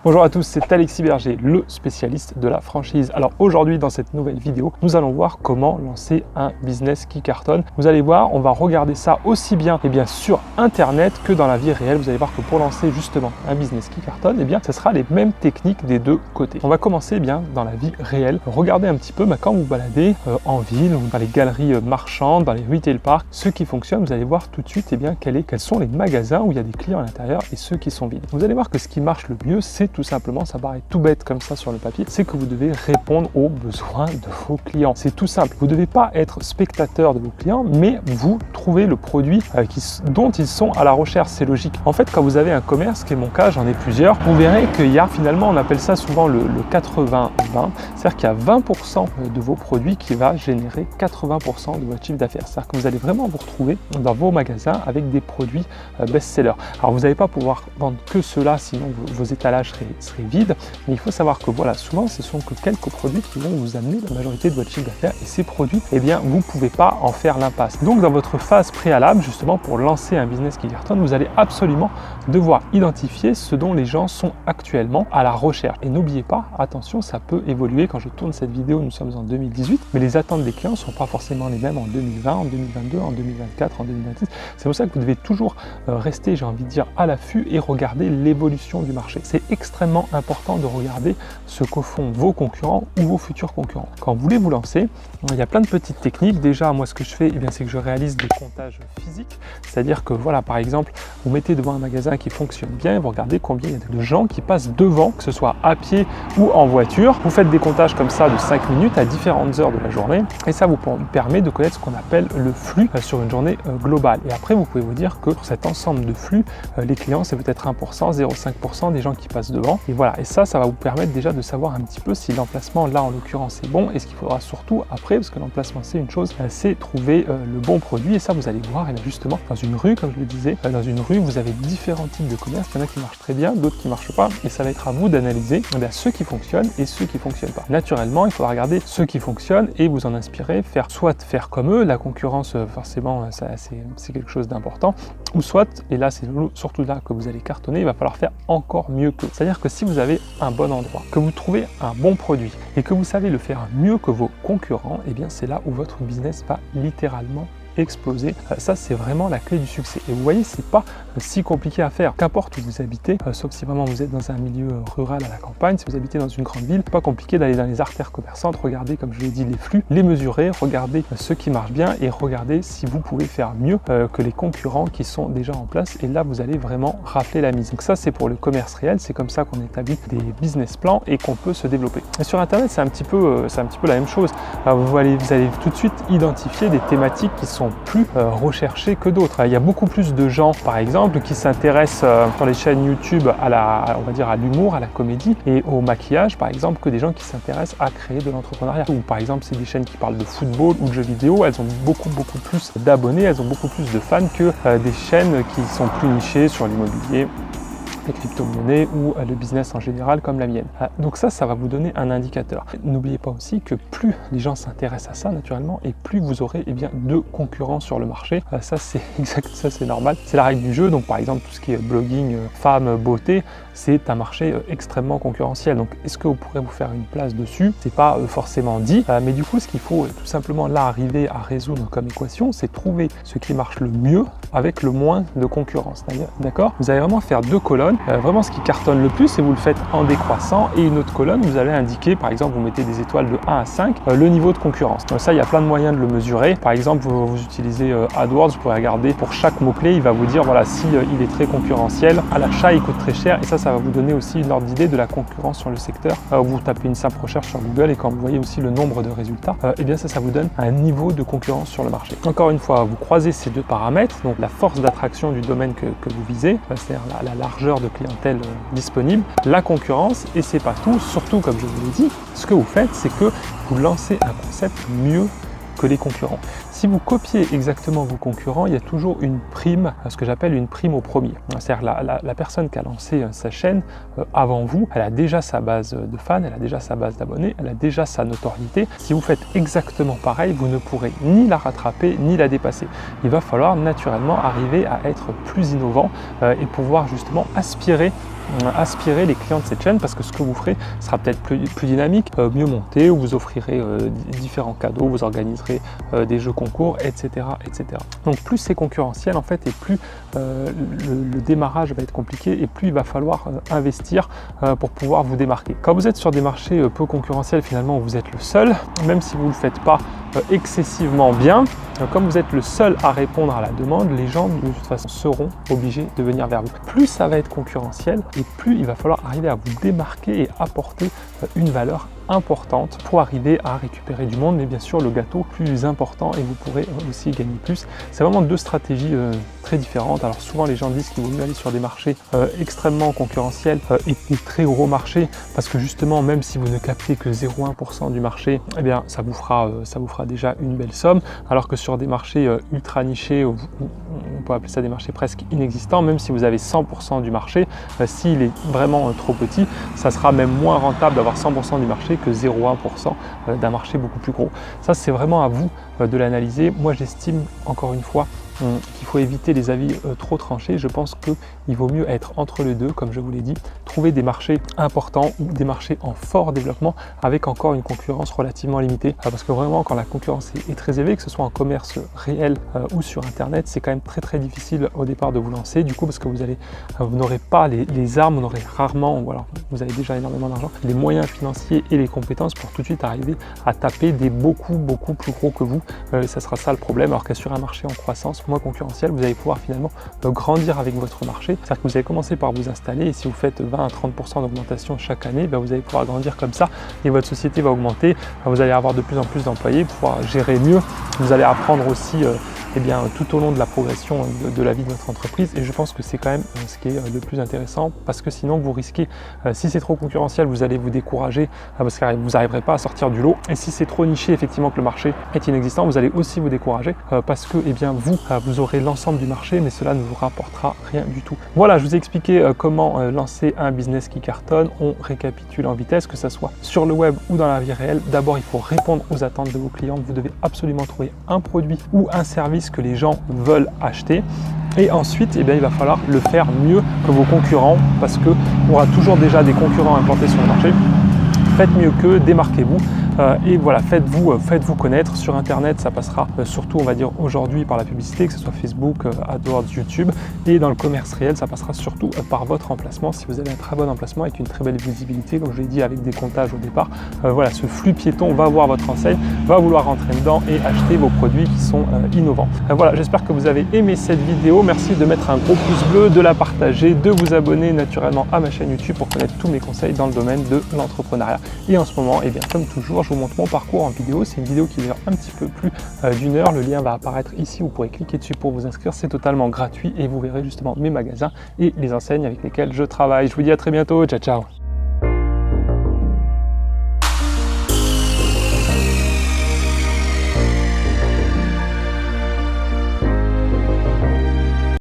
Bonjour à tous, c'est Alexis Berger, le spécialiste de la franchise. Alors aujourd'hui, dans cette nouvelle vidéo, nous allons voir comment lancer un business qui cartonne. Vous allez voir, on va regarder ça aussi bien, sur Internet que dans la vie réelle. Vous allez voir que pour lancer justement un business qui cartonne, ce sera les mêmes techniques des deux côtés. On va commencer dans la vie réelle. Regardez un petit peu quand vous baladez en ville ou dans les galeries marchandes, dans les retail parks, ceux qui fonctionnent, vous allez voir tout de suite quels sont les magasins où il y a des clients à l'intérieur et ceux qui sont vides. Vous allez voir que ce qui marche le mieux, c'est tout simplement, ça paraît tout bête comme ça sur le papier, c'est que vous devez répondre aux besoins de vos clients. C'est tout simple. Vous ne devez pas être spectateur de vos clients, mais vous trouvez le produit dont ils sont à la recherche. C'est logique. En fait, quand vous avez un commerce, qui est mon cas, j'en ai plusieurs, vous verrez qu'il y a finalement, on appelle ça souvent le 80-20, c'est-à-dire qu'il y a 20% de vos produits qui va générer 80% de votre chiffre d'affaires. C'est-à-dire que vous allez vraiment vous retrouver dans vos magasins avec des produits best-sellers. Alors, vous n'allez pas pouvoir vendre que ceux-là, sinon vos étalages seraient vides, mais il faut savoir que souvent ce sont que quelques produits qui vont vous amener la majorité de votre chiffre d'affaires, et ces produits, vous ne pouvez pas en faire l'impasse. Donc dans votre phase préalable, justement pour lancer un business qui cartonne, vous allez absolument devoir identifier ce dont les gens sont actuellement à la recherche. Et n'oubliez pas, attention, ça peut évoluer. Quand je tourne cette vidéo, nous sommes en 2018, mais les attentes des clients ne sont pas forcément les mêmes en 2020, en 2022, en 2024, en 2026. C'est pour ça que vous devez toujours rester, j'ai envie de dire, à l'affût et regarder l'évolution du marché. C'est extrêmement important de regarder ce que font vos concurrents ou vos futurs concurrents. Quand vous voulez vous lancer, il y a plein de petites techniques. Déjà, moi, ce que je fais, c'est que je réalise des comptages physiques. C'est-à-dire que, par exemple, vous mettez devant un magasin qui fonctionne bien et vous regardez combien il y a de gens qui passent devant, que ce soit à pied ou en voiture. Vous faites des comptages comme ça de 5 minutes à différentes heures de la journée et ça vous permet de connaître ce qu'on appelle le flux sur une journée globale. Et après, vous pouvez vous dire que pour cet ensemble de flux, les clients, c'est peut-être 1%, 0,5% des gens qui passent devant. Et voilà, et ça va vous permettre déjà de savoir un petit peu si l'emplacement, là en l'occurrence, est bon. Et ce qu'il faudra surtout après, parce que l'emplacement c'est une chose, c'est trouver le bon produit. Et ça, vous allez voir, et justement, dans une rue, comme je le disais, dans une rue, vous avez différents types de commerces. Il y en a qui marchent très bien, d'autres qui ne marchent pas. Et ça va être à vous d'analyser ceux qui fonctionnent et ceux qui ne fonctionnent pas. Naturellement, il faudra regarder ceux qui fonctionnent et vous en inspirer, soit faire comme eux. La concurrence, forcément, c'est quelque chose d'important. Ou soit, et là c'est surtout là que vous allez cartonner, il va falloir faire encore mieux qu'eux. C'est-à-dire que si vous avez un bon endroit, que vous trouvez un bon produit et que vous savez le faire mieux que vos concurrents, c'est là où votre business va littéralement exploser. Ça, c'est vraiment la clé du succès. Et vous voyez, c'est pas si compliqué à faire. Qu'importe où vous habitez, sauf si vraiment vous êtes dans un milieu rural à la campagne, si vous habitez dans une grande ville, pas compliqué d'aller dans les artères commerçantes, regarder, comme je l'ai dit, les flux, les mesurer, regarder ce qui marche bien et regarder si vous pouvez faire mieux que les concurrents qui sont déjà en place. Et là, vous allez vraiment rafler la mise. Donc ça, c'est pour le commerce réel. C'est comme ça qu'on établit des business plans et qu'on peut se développer. Et sur Internet, c'est un petit peu la même chose. Vous allez tout de suite identifier des thématiques qui sont plus recherchés que d'autres. Il y a beaucoup plus de gens, par exemple, qui s'intéressent sur les chaînes YouTube on va dire à l'humour, à la comédie et au maquillage, par exemple, que des gens qui s'intéressent à créer de l'entrepreneuriat. Ou par exemple, c'est des chaînes qui parlent de football ou de jeux vidéo, elles ont beaucoup plus d'abonnés, elles ont beaucoup plus de fans que des chaînes qui sont plus nichées sur l'immobilier, les crypto-monnaies ou le business en général comme la mienne. Donc ça va vous donner un indicateur. N'oubliez pas aussi que plus les gens s'intéressent à ça naturellement et plus vous aurez de concurrents sur le marché. Ça c'est normal, c'est la règle du jeu. Donc par exemple tout ce qui est blogging, femmes, beauté, c'est un marché extrêmement concurrentiel. Donc est-ce que vous pourrez vous faire une place dessus? C'est pas forcément dit, mais du coup ce qu'il faut tout simplement là arriver à résoudre comme équation, c'est trouver ce qui marche le mieux avec le moins de concurrence. D'accord? Vous allez vraiment faire deux colonnes. Vraiment ce qui cartonne le plus et vous le faites en décroissant, et une autre colonne vous allez indiquer, par exemple vous mettez des étoiles de 1 à 5, le niveau de concurrence. Donc ça, il y a plein de moyens de le mesurer. Par exemple, vous utilisez AdWords, vous pourrez regarder pour chaque mot-clé, il va vous dire voilà, si il est très concurrentiel, à l'achat il coûte très cher, et ça va vous donner aussi une ordre d'idée de la concurrence sur le secteur. Vous tapez une simple recherche sur Google et quand vous voyez aussi le nombre de résultats, ça vous donne un niveau de concurrence sur le marché. Encore une fois, vous croisez ces deux paramètres, donc la force d'attraction du domaine que vous visez, c'est-à-dire la largeur de clientèle disponible, la concurrence, et c'est pas tout. Surtout, comme je vous l'ai dit, ce que vous faites, c'est que vous lancez un concept mieux que les concurrents. Si vous copiez exactement vos concurrents, il y a toujours une prime, ce que j'appelle une prime au premier. C'est-à-dire la personne qui a lancé sa chaîne avant vous, elle a déjà sa base de fans, elle a déjà sa base d'abonnés, elle a déjà sa notoriété. Si vous faites exactement pareil, vous ne pourrez ni la rattraper, ni la dépasser. Il va falloir naturellement arriver à être plus innovant et pouvoir justement aspirer aspirer les clients de cette chaîne, parce que ce que vous ferez sera peut-être plus dynamique, mieux monté, où vous offrirez différents cadeaux, vous organiserez des jeux concours, etc., etc. Donc plus c'est concurrentiel en fait, et plus le démarrage va être compliqué, et plus il va falloir investir pour pouvoir vous démarquer. Quand vous êtes sur des marchés peu concurrentiels, finalement vous êtes le seul, même si vous ne le faites pas excessivement bien, comme vous êtes le seul à répondre à la demande, les gens de toute façon seront obligés de venir vers vous. Plus ça va être concurrentiel, et plus il va falloir arriver à vous démarquer et apporter une valeur importante pour arriver à récupérer du monde, mais bien sûr le gâteau plus important, et vous pourrez aussi gagner plus. C'est vraiment deux stratégies très différentes. Alors souvent les gens disent qu'il vaut mieux aller sur des marchés extrêmement concurrentiels et des très gros marchés, parce que justement même si vous ne captez que 0,1% du marché, eh bien ça vous fera déjà une belle somme, alors que sur des marchés ultra nichés, on peut appeler ça des marchés presque inexistants, même si vous avez 100% du marché, s'il est vraiment trop petit, ça sera même moins rentable d'avoir 100% du marché que 0,1% d'un marché beaucoup plus gros. Ça, c'est vraiment à vous de l'analyser. Moi, j'estime encore une fois qu'il faut éviter les avis trop tranchés. Je pense qu'il vaut mieux être entre les deux, comme je vous l'ai dit, trouver des marchés importants ou des marchés en fort développement avec encore une concurrence relativement limitée. Parce que vraiment, quand la concurrence est très élevée, que ce soit en commerce réel ou sur Internet, c'est quand même très difficile au départ de vous lancer. Du coup, parce que vous n'aurez pas les armes, vous n'aurez rarement, voilà, vous avez déjà énormément d'argent, les moyens financiers et les compétences pour tout de suite arriver à taper des beaucoup plus gros que vous. Ça sera ça le problème. Alors que sur un marché en croissance, moins concurrentiel, vous allez pouvoir finalement grandir avec votre marché. C'est-à-dire que vous allez commencer par vous installer, et si vous faites 20 à 30% d'augmentation chaque année, vous allez pouvoir grandir comme ça, et votre société va augmenter. Vous allez avoir de plus en plus d'employés, pouvoir gérer mieux. Vous allez apprendre aussi tout au long de la progression de la vie de votre entreprise, et je pense que c'est quand même ce qui est le plus intéressant, parce que sinon vous risquez, si c'est trop concurrentiel, vous allez vous décourager parce que vous n'arriverez pas à sortir du lot, et si c'est trop niché, effectivement que le marché est inexistant, vous allez aussi vous décourager parce que vous aurez l'ensemble du marché, mais cela ne vous rapportera rien du tout. Voilà, je vous ai expliqué comment lancer un business qui cartonne. On récapitule en vitesse, que ce soit sur le web ou dans la vie réelle. D'abord, il faut répondre aux attentes de vos clients. Vous devez absolument trouver un produit ou un service que les gens veulent acheter. Et ensuite, il va falloir le faire mieux que vos concurrents, parce qu'il y aura toujours déjà des concurrents implantés sur le marché. Faites mieux qu'eux, démarquez-vous. Et voilà, faites-vous connaître sur Internet. Ça passera surtout, on va dire, aujourd'hui par la publicité, que ce soit Facebook, AdWords, YouTube. Et dans le commerce réel, ça passera surtout par votre emplacement. Si vous avez un très bon emplacement avec une très belle visibilité, comme je l'ai dit, avec des comptages au départ, voilà, ce flux piéton va voir votre enseigne, va vouloir rentrer dedans et acheter vos produits qui sont innovants. Voilà, j'espère que vous avez aimé cette vidéo. Merci de mettre un gros pouce bleu, de la partager, de vous abonner naturellement à ma chaîne YouTube pour connaître tous mes conseils dans le domaine de l'entrepreneuriat. Et en ce moment, comme toujours, je vous montre mon parcours en vidéo. C'est une vidéo qui dure un petit peu plus d'une heure. Le lien va apparaître ici. Vous pourrez cliquer dessus pour vous inscrire. C'est totalement gratuit, et vous verrez justement mes magasins et les enseignes avec lesquelles je travaille. Je vous dis à très bientôt. Ciao, ciao.